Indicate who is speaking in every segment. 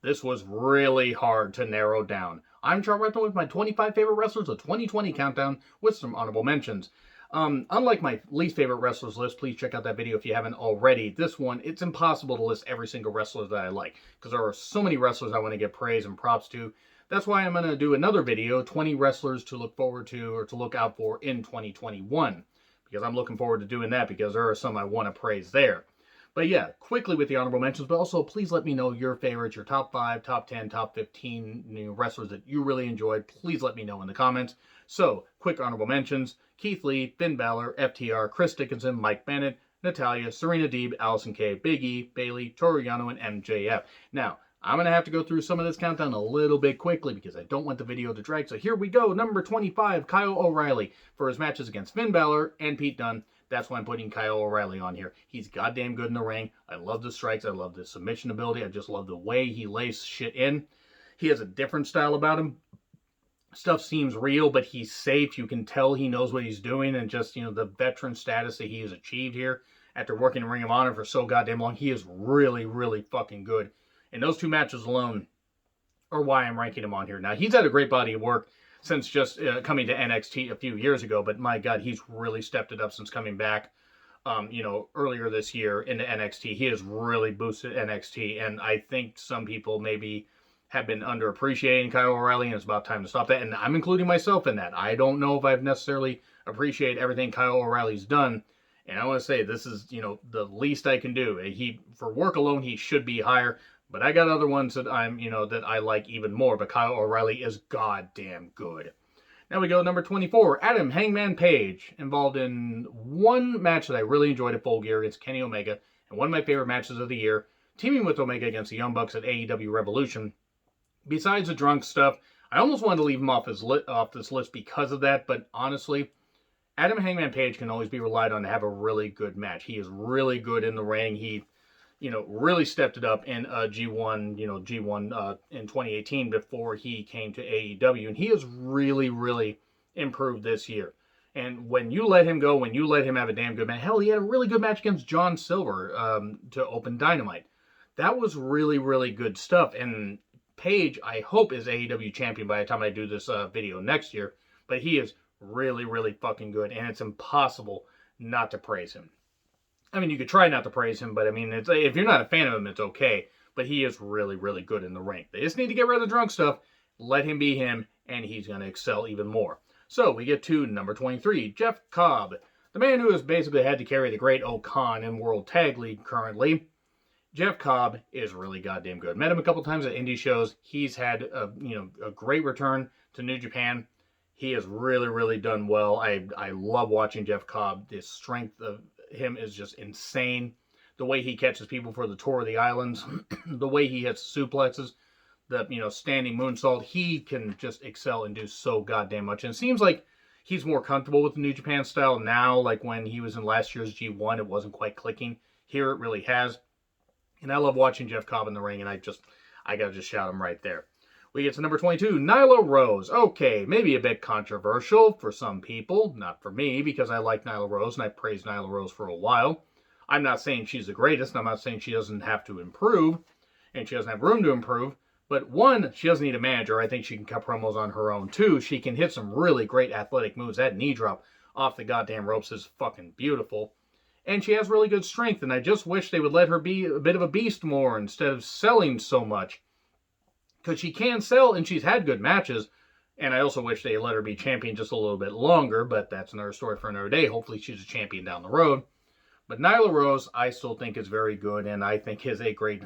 Speaker 1: This was really hard to narrow down. I'm Chart Repton with my 25 favorite wrestlers of 2020 countdown with some honorable mentions. Unlike my least favorite wrestlers list, please check out that video if you haven't already. This one, it's impossible to list every single wrestler that I like because there are so many wrestlers I want to give praise and props to. That's why I'm going to do another video, 20 wrestlers to look forward to or to look out for in 2021. Because I'm looking forward to doing that because there are some I want to praise there. But yeah, quickly with the honorable mentions, but also please let me know your favorites, your top 5, top 10, top 15 wrestlers that you really enjoyed. Please let me know in the comments. So, quick honorable mentions: Keith Lee, Finn Balor, FTR, Chris Dickinson, Mike Bennett, Natalya, Serena Deeb, Allison Kay, Big E, Bayley, Toru Yano, and MJF. Now, I'm going to have to go through some of this countdown a little bit quickly because I don't want the video to drag. So here we go. Number 25, Kyle O'Reilly for his matches against Finn Balor and Pete Dunne. That's why I'm putting Kyle O'Reilly on here. He's goddamn good in the ring. I love the strikes. I love the submission ability. I just love the way he lays shit in. He has a different style about him. Stuff seems real, but he's safe. You can tell he knows what he's doing, and just, the veteran status that he has achieved here after working in Ring of Honor for so goddamn long, he is really, really fucking good. And those two matches alone are why I'm ranking him on here. Now, he's had a great body of work since just coming to NXT a few years ago, but my God, he's really stepped it up since coming back, earlier this year into NXT. He has really boosted NXT, and I think some people maybe have been underappreciating Kyle O'Reilly, and it's about time to stop that, and I'm including myself in that. I don't know if I've necessarily appreciated everything Kyle O'Reilly's done, and I want to say this is, the least I can do. For work alone, he should be higher, but I got other ones that that I like even more. But Kyle O'Reilly is goddamn good. Now we go number 24, Adam Hangman Page, involved in one match that I really enjoyed at Full Gear against Kenny Omega, and one of my favorite matches of the year, teaming with Omega against the Young Bucks at AEW Revolution. Besides the drunk stuff, I almost wanted to leave him off this list because of that, but honestly, Adam Hangman Page can always be relied on to have a really good match. He is really good in the ring. He really stepped it up in G1, in 2018 before he came to AEW. And he has really, really improved this year. And when you let him go, when you let him have a damn good match, hell, he had a really good match against John Silver to open Dynamite. That was really, really good stuff. And Page, I hope, is AEW champion by the time I do this video next year. But he is really, really fucking good. And it's impossible not to praise him. I mean, you could try not to praise him, but I mean, if you're not a fan of him, it's okay. But he is really, really good in the ring. They just need to get rid of the drunk stuff, let him be him, and he's going to excel even more. So we get to number 23, Jeff Cobb, the man who has basically had to carry the Great O-Khan in World Tag League currently. Jeff Cobb is really goddamn good. Met him a couple times at indie shows. He's had a great return to New Japan. He has really, really done well. I love watching Jeff Cobb. The strength of him is just insane. The way he catches people for the Tour of the Islands, the way he hits suplexes, the standing moonsault, he can just excel and do so goddamn much. And it seems like he's more comfortable with the New Japan style now. Like when he was in last year's G1, it wasn't quite clicking. Here it really has. And I love watching Jeff Cobb in the ring, and I gotta just shout him right there. We get to number 22, Nyla Rose. Okay, maybe a bit controversial for some people, not for me, because I like Nyla Rose, and I've praised Nyla Rose for a while. I'm not saying she's the greatest, and I'm not saying she doesn't have to improve, and she doesn't have room to improve, but one, she doesn't need a manager. I think she can cut promos on her own. Two, she can hit some really great athletic moves. That knee drop off the goddamn ropes is fucking beautiful. And she has really good strength, and I just wish they would let her be a bit of a beast more instead of selling so much. Because she can sell, and she's had good matches. And I also wish they let her be champion just a little bit longer, but that's another story for another day. Hopefully she's a champion down the road. But Nyla Rose, I still think is very good, and I think is a great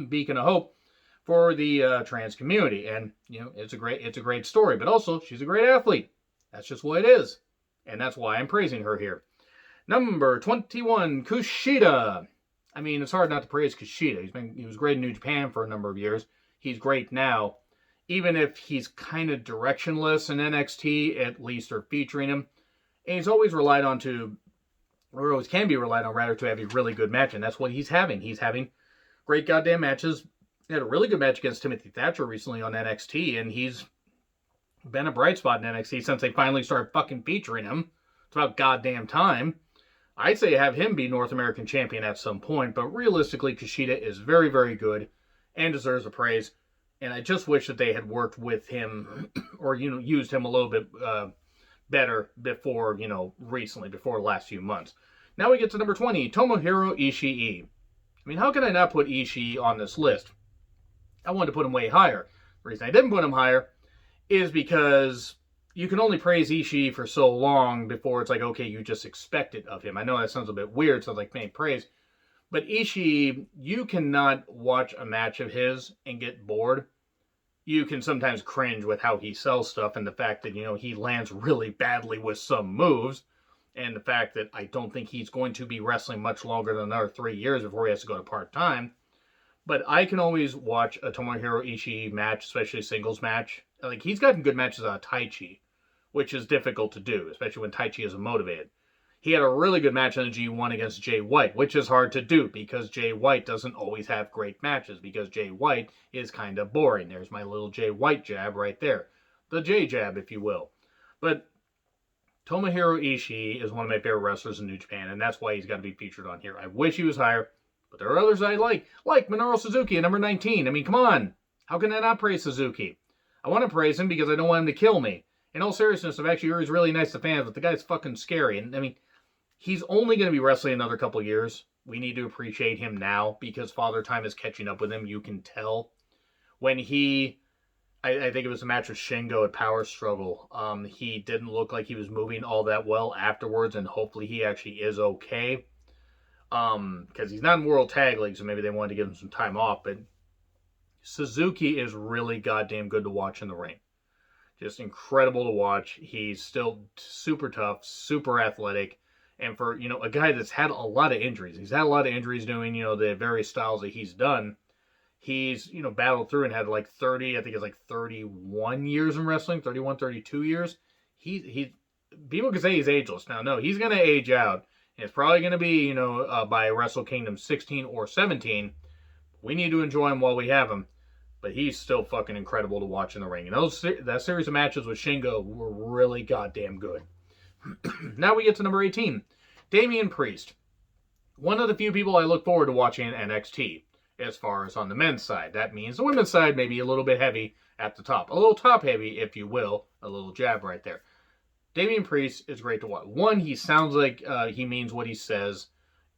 Speaker 1: beacon of hope for the trans community. And, it's a great story. But also, she's a great athlete. That's just what it is. And that's why I'm praising her here. Number 21, Kushida. I mean, it's hard not to praise Kushida. He was great in New Japan for a number of years. He's great now. Even if he's kind of directionless in NXT, at least they're featuring him. And he's always relied on or always can be relied on rather, to have a really good match. And that's what he's having. He's having great goddamn matches. He had a really good match against Timothy Thatcher recently on NXT. And he's been a bright spot in NXT since they finally started fucking featuring him. It's about goddamn time. I'd say have him be North American champion at some point. But realistically, Kushida is very, very good. and deserves the praise. And I just wish that they had worked with him or, used him a little bit better before, recently, before the last few months. Now we get to number 20, Tomohiro Ishii. I mean, how can I not put Ishii on this list? I wanted to put him way higher. The reason I didn't put him higher is because you can only praise Ishii for so long before it's like, okay, you just expect it of him. I know that sounds a bit weird, sounds like faint praise. But Ishii, you cannot watch a match of his and get bored. You can sometimes cringe with how he sells stuff and the fact that, he lands really badly with some moves. And the fact that I don't think he's going to be wrestling much longer than another 3 years before he has to go to part-time. But I can always watch a Tomohiro Ishii match, especially a singles match. Like, he's gotten good matches out of Taichi, which is difficult to do, especially when Taichi isn't motivated. He had a really good match on the G1 against Jay White, which is hard to do because Jay White doesn't always have great matches because Jay White is kind of boring. There's my little Jay White jab right there. The Jay jab, if you will. But Tomohiro Ishii is one of my favorite wrestlers in New Japan, and that's why he's got to be featured on here. I wish he was higher, but there are others I like Minoru Suzuki at number 19. I mean, come on. How can I not praise Suzuki? I want to praise him because I don't want him to kill me. In all seriousness, I've actually heard he's really nice to fans, but the guy's fucking scary. And, I mean, he's only going to be wrestling another couple years. We need to appreciate him now because Father Time is catching up with him. You can tell. When I think it was a match with Shingo at Power Struggle, he didn't look like he was moving all that well afterwards, and hopefully he actually is okay. Because he's not in World Tag League, so maybe they wanted to give him some time off, but Suzuki is really goddamn good to watch in the ring. Just incredible to watch. He's still super tough, super athletic. And for, a guy that's had a lot of injuries, he's had a lot of injuries doing, the various styles that he's done. He's, battled through and had like 30, I think it's like 31 years in wrestling, 31, 32 years. People can say he's ageless. Now, no, he's going to age out. It's probably going to be, by Wrestle Kingdom 16 or 17. We need to enjoy him while we have him. But he's still fucking incredible to watch in the ring. And that series of matches with Shingo were really goddamn good. Now we get to number 18. Damian Priest. One of the few people I look forward to watching in NXT as far as on the men's side. That means the women's side may be a little bit heavy at the top. A little top heavy, if you will. A little jab right there. Damian Priest is great to watch. One, he sounds like he means what he says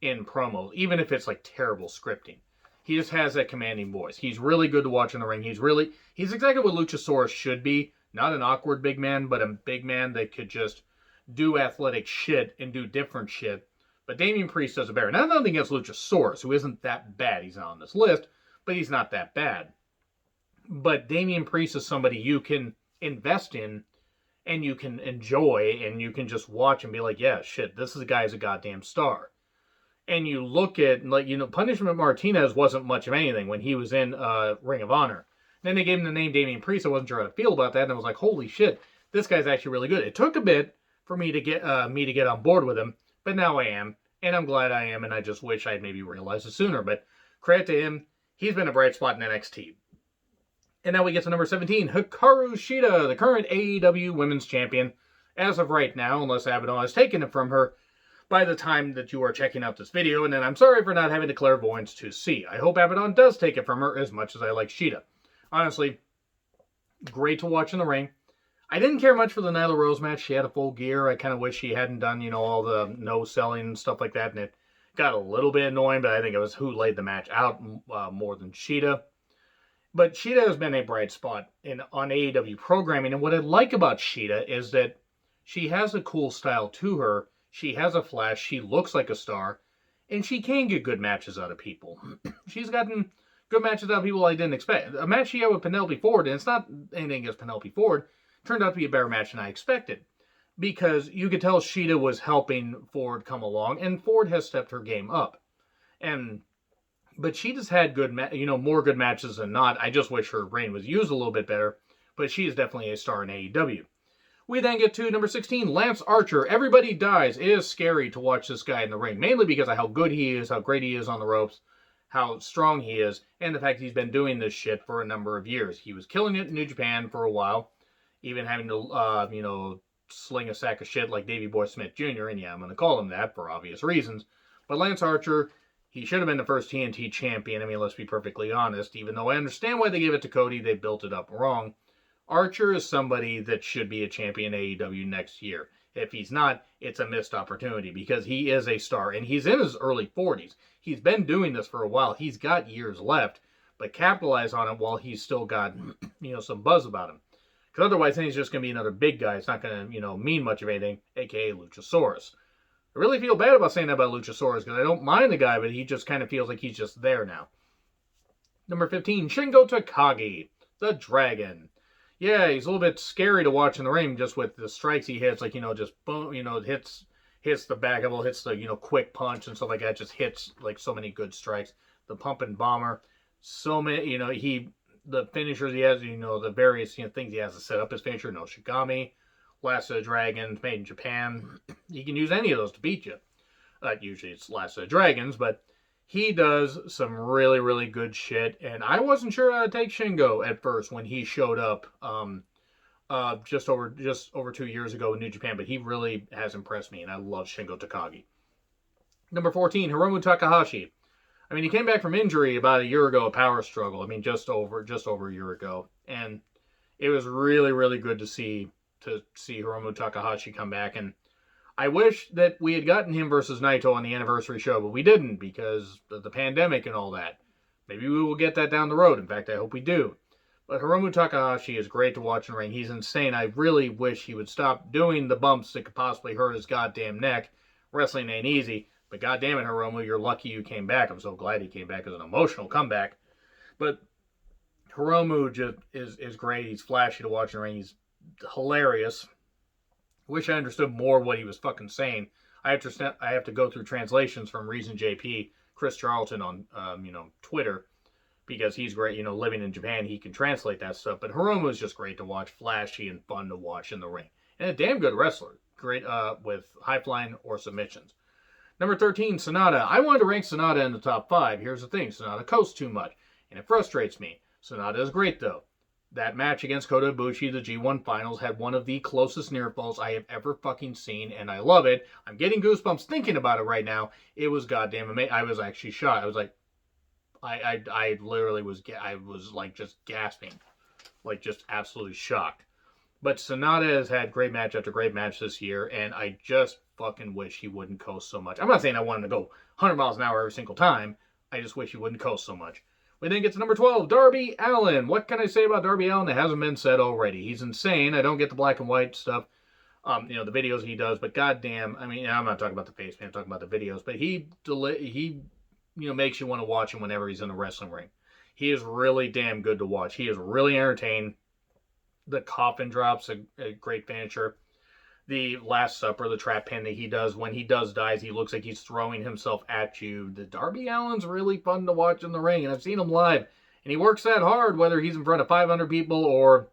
Speaker 1: in promos, even if it's like terrible scripting. He just has that commanding voice. He's really good to watch in the ring. He's exactly what Luchasaurus should be. Not an awkward big man, but a big man that could just do athletic shit and do different shit. But Damian Priest does it better. Now, nothing against Luchasaurus, who isn't that bad. He's not on this list, but he's not that bad. But Damian Priest is somebody you can invest in and you can enjoy and you can just watch and be like, yeah, shit, this guy's a goddamn star. And you look at, Punishment Martinez wasn't much of anything when he was in Ring of Honor. Then they gave him the name Damian Priest. I wasn't sure how to feel about that, and I was like, holy shit, this guy's actually really good. It took a bit for me to get on board with him, but now I am, and I'm glad I am, and I just wish I'd maybe realized it sooner. But credit to him, he's been a bright spot in NXT. And now we get to number 17, Hikaru Shida, the current AEW Women's Champion. As of right now, unless Abaddon has taken it from her, by the time that you are checking out this video, and then I'm sorry for not having the clairvoyance to see. I hope Abaddon does take it from her as much as I like Shida. Honestly, great to watch in the ring. I didn't care much for the Nyla Rose match. She had a full gear. I kind of wish she hadn't done, all the no-selling and stuff like that, and it got a little bit annoying, but I think it was who laid the match out more than Shida. But Shida has been a bright spot on AEW programming, and what I like about Shida is that she has a cool style to her. She has a flash, she looks like a star, and she can get good matches out of people. She's gotten good matches out of people I didn't expect. A match she had with Penelope Ford, and it's not anything against Penelope Ford, turned out to be a better match than I expected. Because you could tell Shida was helping Ford come along, and Ford has stepped her game up. But Shida's had more good matches than not. I just wish her reign was used a little bit better, but she is definitely a star in AEW. We then get to number 16, Lance Archer. Everybody Dies. It is scary to watch this guy in the ring, mainly because of how good he is, how great he is on the ropes, how strong he is, and the fact he's been doing this shit for a number of years. He was killing it in New Japan for a while, even having to, sling a sack of shit like Davey Boy Smith Jr., and yeah, I'm going to call him that for obvious reasons. But Lance Archer, He should have been the first TNT champion. I mean, let's be perfectly honest. Even though I understand why they gave it to Cody, they built it up wrong. Archer is somebody that should be a champion AEW next year. If he's not, it's a missed opportunity because he is a star and he's in his early 40s. He's been doing this for a while. He's got years left, but capitalize on it while he's still got, some buzz about him. Because otherwise, then he's just going to be another big guy. It's not going to, mean much of anything, aka Luchasaurus. I really feel bad about saying that about Luchasaurus because I don't mind the guy, but he just kind of feels like he's just there now. Number 15, Shingo Takagi, the Dragon. Yeah, he's a little bit scary to watch in the ring just with the strikes he hits, like, just boom, hits the back of it, hits the, quick punch and stuff like that, just hits like so many good strikes. The pump and bomber, so many, the finishers he has, the various, things he has to set up his finisher, no Shigami, Last of the Dragons, made in Japan. He can use any of those to beat you. Usually it's Last of the Dragons, but he does some really, really good shit, and I wasn't sure how to take Shingo at first when he showed up just over 2 years ago in New Japan, but he really has impressed me, and I love Shingo Takagi. Number 14, Hiromu Takahashi. I mean, he came back from injury about a year ago, a power struggle. I mean, just over a year ago, and it was really, really good to see Hiromu Takahashi come back, and I wish that we had gotten him versus Naito on the anniversary show, but we didn't because of the pandemic and all that. Maybe we will get that down the road. In fact, I hope we do. But Hiromu Takahashi is great to watch in the ring. He's insane. I really wish he would stop doing the bumps that could possibly hurt his goddamn neck. Wrestling ain't easy, but goddamn it, Hiromu, you're lucky you came back. I'm so glad he came back as an emotional comeback. But Hiromu just is great. He's flashy to watch in the ring. He's hilarious. Wish I understood more what he was fucking saying. I have to go through translations from Reason JP, Chris Charlton on Twitter, because he's great. Living in Japan, he can translate that stuff. But Hiromu is just great to watch, flashy and fun to watch in the ring, and a damn good wrestler. Great with high flying or submissions. Number 13, Sonata. I wanted to rank Sonata in the top 5. Here's the thing: Sonata coasts too much, and it frustrates me. Sonata is great though. That match against Kota Ibushi, the G1 Finals, had one of the closest near falls I have ever fucking seen, and I love it. I'm getting goosebumps thinking about it right now. It was goddamn amazing. I was actually shocked. I was like, I literally was, like just gasping, like just absolutely shocked. But Sonata has had great match after great match this year, and I just fucking wish he wouldn't coast so much. I'm not saying I want him to go 100 miles an hour every single time. I just wish he wouldn't coast so much. We then get to number 12, Darby Allin. What can I say about Darby Allin that hasn't been said already? He's insane. I don't get the black and white stuff, the videos he does, but goddamn, I mean, I'm not talking about the face, man. I'm talking about the videos, but he makes you want to watch him whenever he's in the wrestling ring. He is really damn good to watch. He is really entertaining. The coffin drops, a great finisher. The Last Supper, the trap pin that he does, when he dies, he looks like he's throwing himself at you. The Darby Allin's really fun to watch in the ring, and I've seen him live. And he works that hard, whether he's in front of 500 people or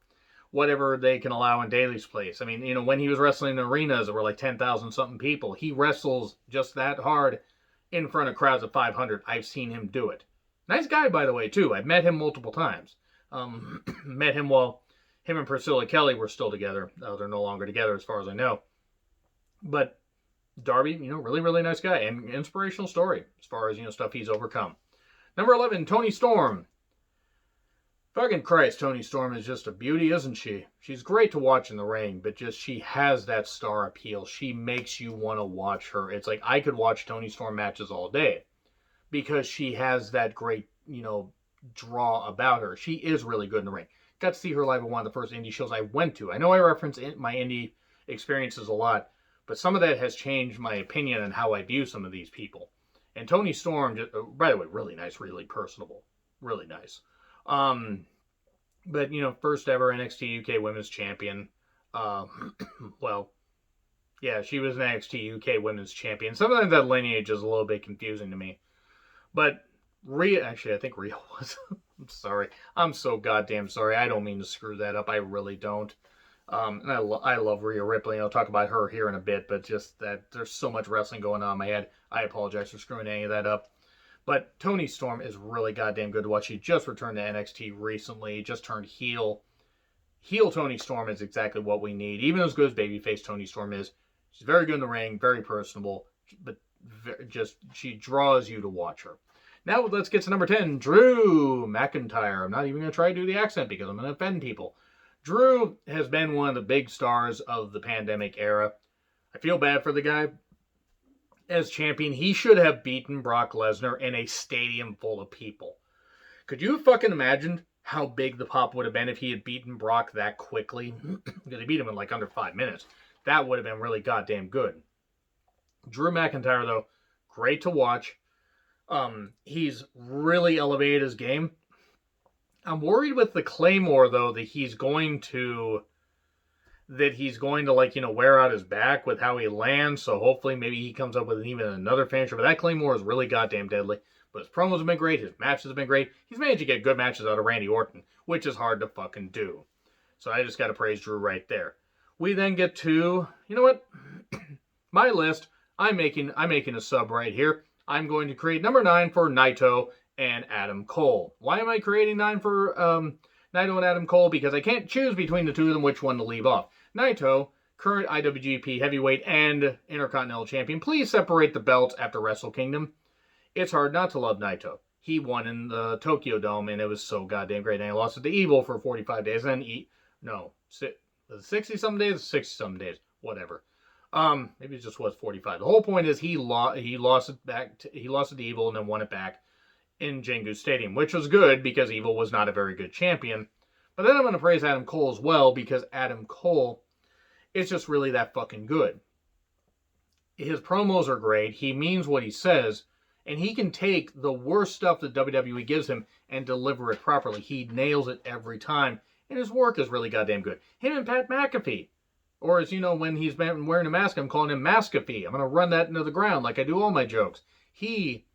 Speaker 1: whatever they can allow in Daly's place. I mean, when he was wrestling in arenas that were like 10,000 something people, he wrestles just that hard in front of crowds of 500. I've seen him do it. Nice guy, by the way, too. I've met him multiple times. Met him while him and Priscilla Kelly were still together. They're no longer together as far as I know. But Darby, really, really nice guy. And inspirational story as far as, stuff he's overcome. Number 11, Toni Storm. Fucking Christ, Toni Storm is just a beauty, isn't she? She's great to watch in the ring, but just she has that star appeal. She makes you want to watch her. It's like I could watch Toni Storm matches all day because she has that great, draw about her. She is really good in the ring. Got to see her live at one of the first indie shows I went to. I know I reference my indie experiences a lot, but some of that has changed my opinion on how I view some of these people. And Toni Storm, by the way, really nice, really personable, really nice. But first ever NXT UK Women's Champion. Well, yeah, she was an NXT UK Women's Champion. Sometimes that lineage is a little bit confusing to me. But actually, I think Rhea was. I'm sorry. I'm so goddamn sorry. I don't mean to screw that up. I really don't. And I love Rhea Ripley. I'll talk about her here in a bit, but just that there's so much wrestling going on in my head. I apologize for screwing any of that up. But Toni Storm is really goddamn good to watch. She just returned to NXT recently. Just turned heel. Heel Toni Storm is exactly what we need. Even as good as babyface Toni Storm is, she's very good in the ring, very personable. But she draws you to watch her. Now let's get to number 10, Drew McIntyre. I'm not even going to try to do the accent because I'm going to offend people. Drew has been one of the big stars of the pandemic era. I feel bad for the guy. As champion, he should have beaten Brock Lesnar in a stadium full of people. Could you fucking imagine how big the pop would have been if he had beaten Brock that quickly? Because he beat him in like under 5 minutes. That would have been really goddamn good. Drew McIntyre, though, great to watch. He's really elevated his game. I'm worried with the Claymore, though, that he's going to like, wear out his back with how he lands. So hopefully maybe he comes up with even another finisher. But that Claymore is really goddamn deadly. But his promos have been great. His matches have been great. He's managed to get good matches out of Randy Orton, which is hard to fucking do. So I just got to praise Drew right there. We then get to, you know what? My list, I'm making a sub right here. I'm going to create number 9 for Naito and Adam Cole. Why am I creating 9 for Naito and Adam Cole? Because I can't choose between the two of them which one to leave off. Naito, current IWGP Heavyweight and Intercontinental Champion. Please separate the belts after Wrestle Kingdom. It's hard not to love Naito. He won in the Tokyo Dome, and it was so goddamn great. And he lost it to Evil for 45 days. And then 60-some days? 60-some days. Whatever. Maybe it just was 45. The whole point is he lost it to Evil and then won it back in Jingu Stadium, which was good because Evil was not a very good champion. But then I'm going to praise Adam Cole as well because Adam Cole is just really that fucking good. His promos are great. He means what he says. And he can take the worst stuff that WWE gives him and deliver it properly. He nails it every time. And his work is really goddamn good. Him and Pat McAfee. Or as you know, when he's been wearing a mask, I'm calling him Maskafee. I'm going to run that into the ground like I do all my jokes. He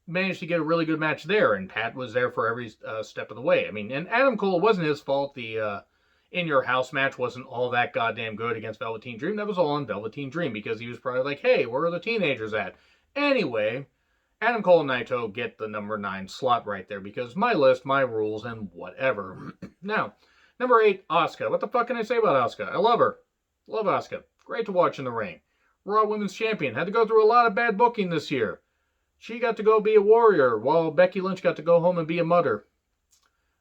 Speaker 1: managed to get a really good match there, and Pat was there for every step of the way. I mean, and Adam Cole, it wasn't his fault. The In Your House match wasn't all that goddamn good against Velveteen Dream. That was all on Velveteen Dream because he was probably like, hey, where are the teenagers at? Anyway, Adam Cole and Naito get the number 9 slot right there because my list, my rules, and whatever. Now, number 8, Asuka. What the fuck can I say about Asuka? I love her. Love Asuka. Great to watch in the ring. Raw Women's Champion. Had to go through a lot of bad booking this year. She got to go be a warrior while Becky Lynch got to go home and be a mother.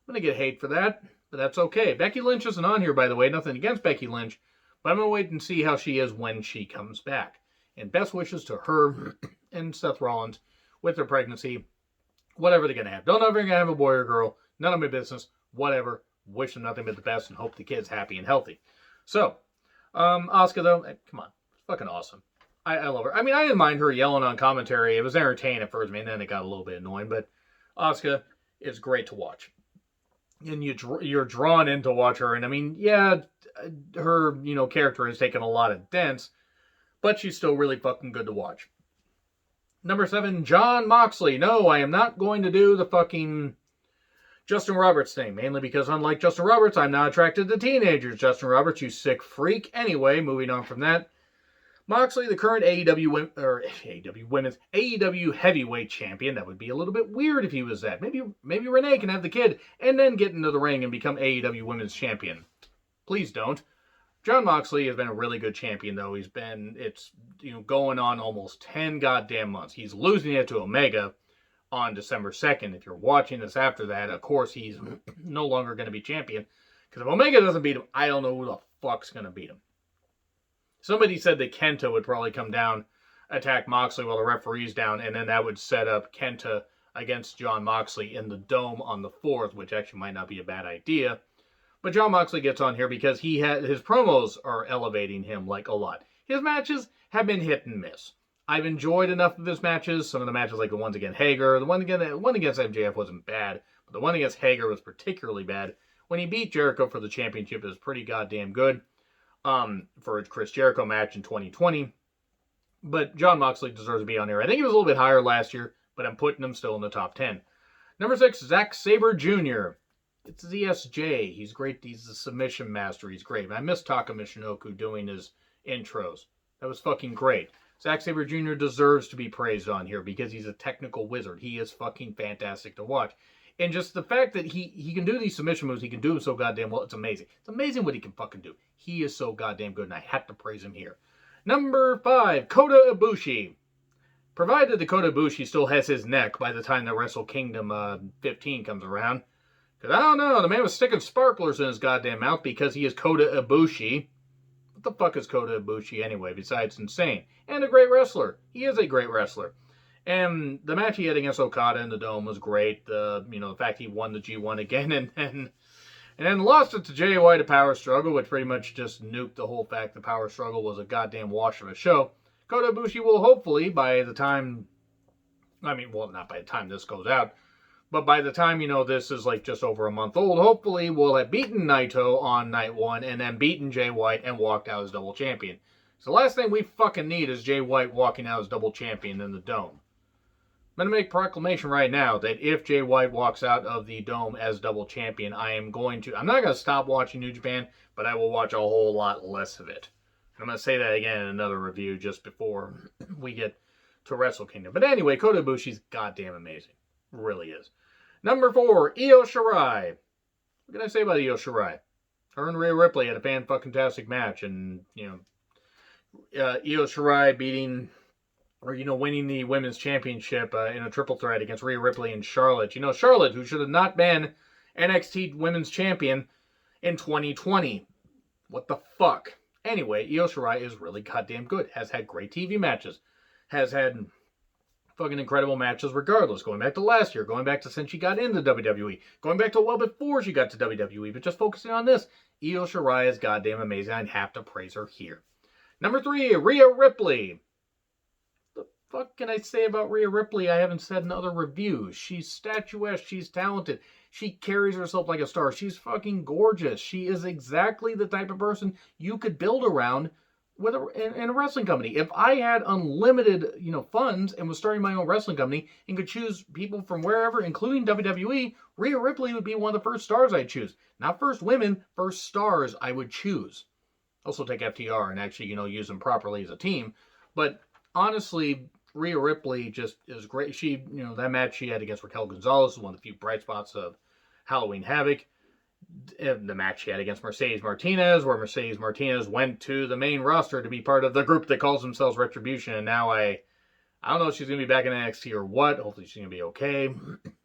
Speaker 1: I'm going to get hate for that, but that's okay. Becky Lynch isn't on here, by the way. Nothing against Becky Lynch, but I'm going to wait and see how she is when she comes back. And best wishes to her and Seth Rollins with their pregnancy. Whatever they're going to have. Don't know if they're going to have a boy or girl. None of my business. Whatever. Wish them nothing but the best and hope the kid's happy and healthy. So, Asuka, though, come on. It's fucking awesome. I love her. I mean, I didn't mind her yelling on commentary. It was entertaining at first, man. Then it got a little bit annoying. But Asuka is great to watch. And you're drawn in to watch her. And, I mean, yeah, her, character has taken a lot of dents. But she's still really fucking good to watch. Number 7, Jon Moxley. No, I am not going to do the fucking Justin Roberts thing, mainly because unlike Justin Roberts, I'm not attracted to teenagers. Justin Roberts, you sick freak. Anyway, moving on from that. Moxley, the current AEW Heavyweight Champion. That would be a little bit weird if he was that. Maybe Renee can have the kid and then get into the ring and become AEW Women's Champion. Please don't. Jon Moxley has been a really good champion, though. It's going on almost 10 goddamn months. He's losing it to Omega on December 2nd. If you're watching this after that, of course, he's no longer going to be champion. Because if Omega doesn't beat him, I don't know who the fuck's going to beat him. Somebody said that Kenta would probably come down, attack Moxley while the referee's down, and then that would set up Kenta against Jon Moxley in the Dome on the 4th, which actually might not be a bad idea. But Jon Moxley gets on here because his promos are elevating him like a lot. His matches have been hit and miss. I've enjoyed enough of his matches. Some of the matches, like the ones against Hager, the one against MJF wasn't bad, but the one against Hager was particularly bad. When he beat Jericho for the championship, it was pretty goddamn good. For a Chris Jericho match in 2020. But Jon Moxley deserves to be on here. I think he was a little bit higher last year, but I'm putting him still in the top 10. Number 6, Zack Sabre Jr. It's ZSJ. He's great. He's the submission master. He's great. I miss Taka Michinoku doing his intros. That was fucking great. Zack Sabre Jr. deserves to be praised on here because he's a technical wizard. He is fucking fantastic to watch. And just the fact that he can do these submission moves, he can do them so goddamn well, it's amazing. It's amazing what he can fucking do. He is so goddamn good, and I have to praise him here. Number 5, Kota Ibushi. Provided the Kota Ibushi still has his neck by the time the Wrestle Kingdom 15 comes around. Because I don't know, the man was sticking sparklers in his goddamn mouth because he is Kota Ibushi. What the fuck is Kota Ibushi anyway, besides insane? And a great wrestler. He is a great wrestler. And the match he had against Okada in the Dome was great. The fact he won the G1 again and then lost it to Jay White at Power Struggle, which pretty much just nuked the whole fact the Power Struggle was a goddamn wash of a show. Kota Ibushi will hopefully, by the time, not by the time this goes out, but by the time, this is like just over a month old, hopefully we'll have beaten Naito on night one and then beaten Jay White and walked out as double champion. So the last thing we fucking need is Jay White walking out as double champion in the Dome. I'm going to make a proclamation right now that if Jay White walks out of the Dome as double champion, I'm not going to stop watching New Japan, but I will watch a whole lot less of it. I'm going to say that again in another review just before we get to Wrestle Kingdom. But anyway, Kota Ibushi's goddamn amazing. Really is. Number 4, Io Shirai. What can I say about Io Shirai? Her and Rhea Ripley had a fan-fucking-tastic match, and, Io Shirai winning the women's championship in a triple threat against Rhea Ripley and Charlotte. Charlotte, who should have not been NXT women's champion in 2020. What the fuck? Anyway, Io Shirai is really goddamn good. Has had great TV matches. Has had fucking incredible matches regardless. Going back to last year. Going back to since she got into WWE. Going back to well before she got to WWE. But just focusing on this, Io Shirai is goddamn amazing. I'd have to praise her here. Number 3, Rhea Ripley. The fuck can I say about Rhea Ripley I haven't said in other reviews? She's statuesque. She's talented. She carries herself like a star. She's fucking gorgeous. She is exactly the type of person you could build around in a wrestling company. If I had unlimited, funds and was starting my own wrestling company and could choose people from wherever, including WWE, Rhea Ripley would be one of the first stars I'd choose. Not first women, first stars I would choose. Also take FTR and actually, use them properly as a team. But honestly, Rhea Ripley just is great. She, that match she had against Raquel Gonzalez was one of the few bright spots of Halloween Havoc. The match she had against Mercedes Martinez, where Mercedes Martinez went to the main roster to be part of the group that calls themselves Retribution, and now I don't know if she's going to be back in NXT or what. Hopefully she's going to be okay.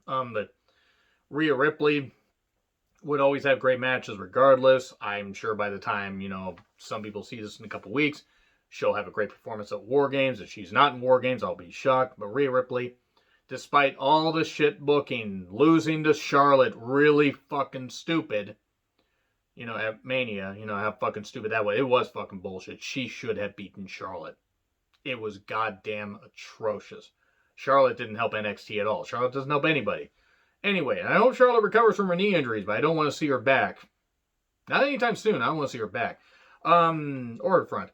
Speaker 1: But Rhea Ripley would always have great matches regardless. I'm sure by the time, some people see this in a couple weeks, she'll have a great performance at War Games. If she's not in War Games, I'll be shocked. But Rhea Ripley, despite all the shit booking, losing to Charlotte, really fucking stupid, at Mania, how fucking stupid that was. It was fucking bullshit. She should have beaten Charlotte. It was goddamn atrocious. Charlotte didn't help NXT at all. Charlotte doesn't help anybody. Anyway, I hope Charlotte recovers from her knee injuries, but I don't want to see her back. Not anytime soon. I don't want to see her back. Or in front.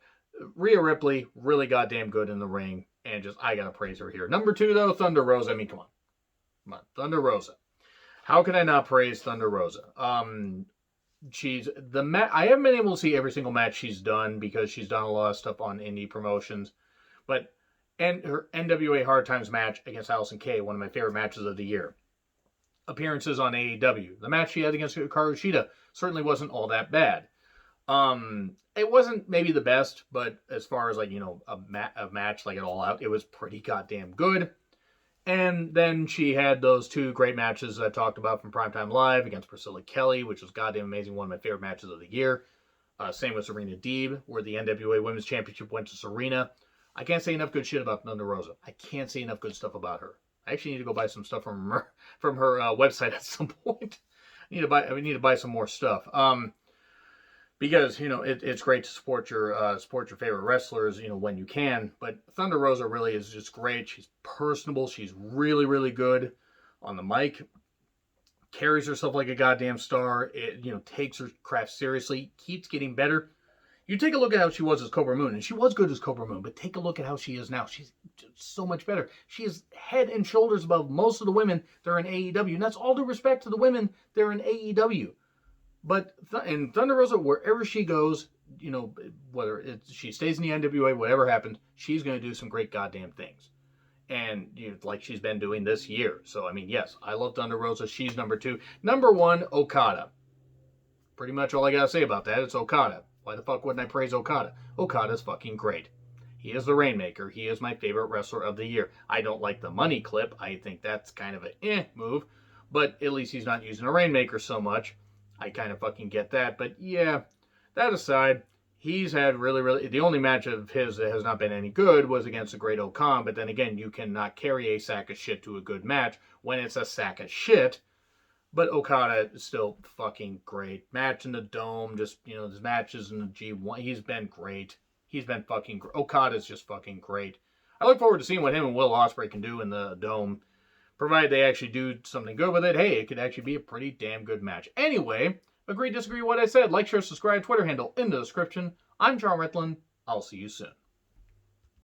Speaker 1: Rhea Ripley, really goddamn good in the ring. And I gotta praise her here. Number 2, though, Thunder Rosa. Come on. Thunder Rosa. How can I not praise Thunder Rosa? I haven't been able to see every single match she's done because she's done a lot of stuff on indie promotions. But her NWA Hard Times match against Allison Kay, one of my favorite matches of the year. Appearances on AEW. The match she had against Hikaru Shida certainly wasn't all that bad. It wasn't maybe the best, but as far as a match like it All Out, it was pretty goddamn good. And then she had those 2 great matches I talked about from Primetime Live against Priscilla Kelly, which was goddamn amazing, one of my favorite matches of the year. Same with Serena Deeb, where the NWA Women's Championship went to Serena. I can't say enough good shit about Thunder Rosa. I can't say enough good stuff about her. I actually need to go buy some stuff from her website at some point. I need to buy some more stuff. Because, it's great to support your favorite wrestlers, when you can. But Thunder Rosa really is just great. She's personable. She's really, really good on the mic. Carries herself like a goddamn star. Takes her craft seriously. Keeps getting better. You take a look at how she was as Cobra Moon, and she was good as Cobra Moon, but take a look at how she is now. She's so much better. She is head and shoulders above most of the women that are in AEW, and that's all due respect to the women that are in AEW. But in Thunder Rosa, wherever she goes, whether she stays in the NWA, whatever happens, she's going to do some great goddamn things. And like she's been doing this year. So, yes, I love Thunder Rosa. She's number 2. Number 1, Okada. Pretty much all I got to say about that. It's Okada. Why the fuck wouldn't I praise Okada? Okada's fucking great. He is the Rainmaker. He is my favorite wrestler of the year. I don't like the money clip. I think that's kind of a move. But at least he's not using a Rainmaker so much. I kind of fucking get that. But yeah, that aside, he's had really, the only match of his that has not been any good was against the Great O-Khan. But then again, you cannot carry a sack of shit to a good match when it's a sack of shit. But Okada is still fucking great. Match in the Dome, just, his matches in the G1, he's been great. He's been fucking great. Okada's just fucking great. I look forward to seeing what him and Will Ospreay can do in the Dome. Provided they actually do something good with it, hey, it could actually be a pretty damn good match. Anyway, agree, disagree with what I said. Like, share, subscribe, Twitter handle in the description. I'm John Ritlin. I'll see you soon.